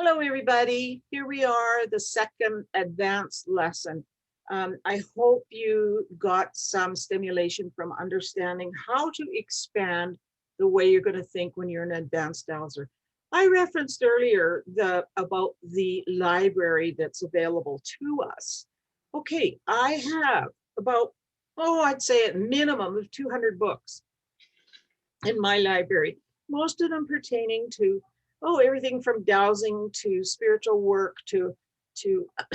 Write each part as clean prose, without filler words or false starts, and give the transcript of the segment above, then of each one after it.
Hello, everybody. Here we are, the second advanced lesson. I hope you got some stimulation from understanding how to expand the way you're going to think when you're an advanced dowser. I referenced earlier about the library that's available to us. Okay, I have about, I'd say a minimum of 200 books in my library, most of them pertaining to everything from dowsing to spiritual work to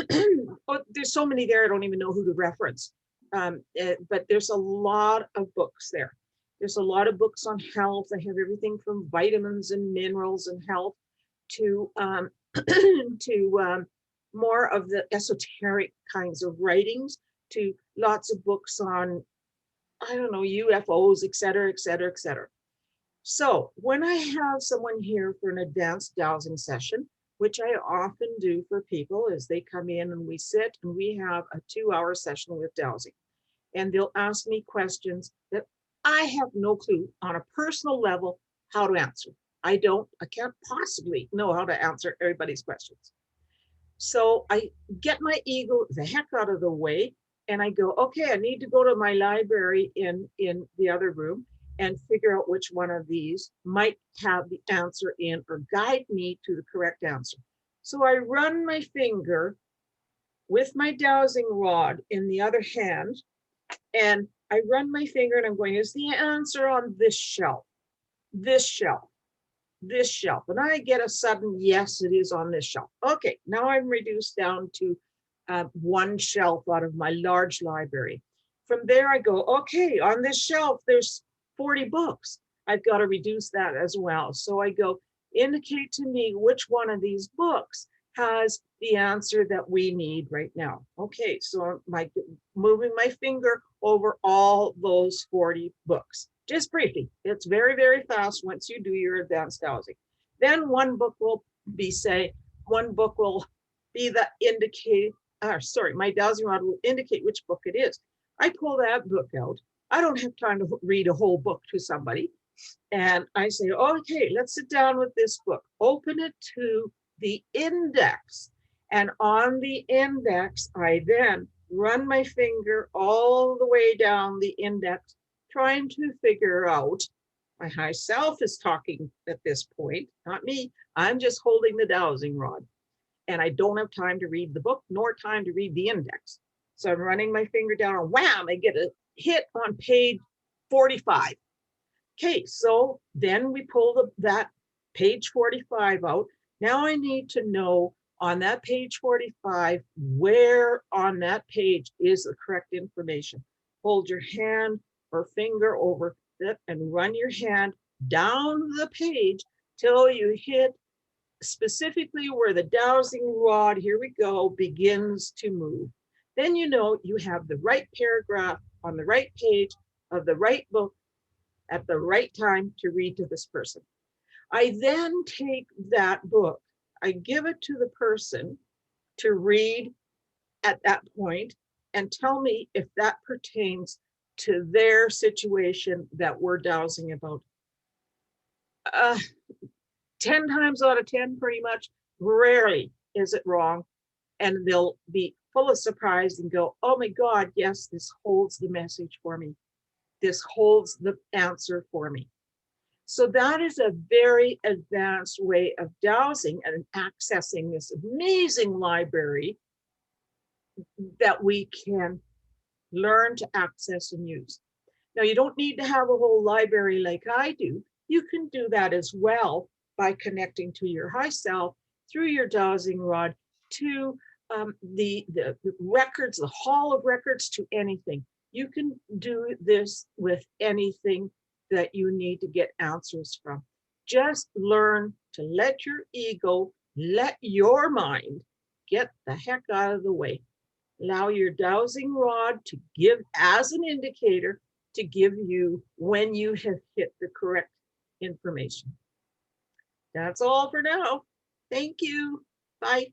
there's so many there I don't even know who to reference. But there's a lot of books there. There's a lot of books on health. I have everything from vitamins and minerals and health to to more of the esoteric kinds of writings, to lots of books on, I don't know, UFOs, et cetera, et cetera, et cetera. So when I have someone here for an advanced dowsing session, which I often do for people, is they come in and we sit and we have a 2-hour session with dowsing. And they'll ask me questions that I have no clue on a personal level how to answer. I can't possibly know how to answer everybody's questions. So I get my ego the heck out of the way and I go, okay, I need to go to my library in the other room and figure out which one of these might have the answer in or guide me to the correct answer. So I run my finger with my dowsing rod in the other hand, and I run my finger and I'm going, is the answer on this shelf, this shelf, this shelf? And I get a sudden, yes, it is on this shelf. Okay, now I'm reduced down to one shelf out of my large library. From there I go, okay, on this shelf, there's 40 books. I've got to reduce that as well. So I go, indicate to me which one of these books has the answer that we need right now. Okay, so I'm moving my finger over all those 40 books. Just briefly, it's very, very fast once you do your advanced dowsing. Then one book will be the indicate, my dowsing rod will indicate which book it is. I pull that book out. I don't have time to read a whole book to somebody. And I say, okay, let's sit down with this book. Open it to the index. And on the index, I then run my finger all the way down the index, trying to figure out, my high self is talking at this point, not me. I'm just holding the dowsing rod. And I don't have time to read the book, nor time to read the index. So I'm running my finger down and wham, I get a hit on page 45. Okay, so then we pull that page 45 out. Now I need to know on that page 45, where on that page is the correct information. Hold your hand or finger over it and run your hand down the page till you hit specifically where the dowsing rod, here we go, begins to move. Then you know you have the right paragraph on the right page of the right book at the right time to read to this person. I then take that book, I give it to the person to read at that point and tell me if that pertains to their situation that we're dowsing about. 10 times out of 10, pretty much, rarely is it wrong. And they'll be full of surprise and go, oh my God, yes, this holds the message for me. This holds the answer for me. So that is a very advanced way of dowsing and accessing this amazing library that we can learn to access and use. Now, you don't need to have a whole library like I do. You can do that as well by connecting to your high self through your dowsing rod to the records, the hall of records, to anything. You can do this with anything that you need to get answers from. Just learn to let your ego, let your mind get the heck out of the way. Allow your dowsing rod to give as an indicator to give you when you have hit the correct information. That's all for now. Thank you. Bye.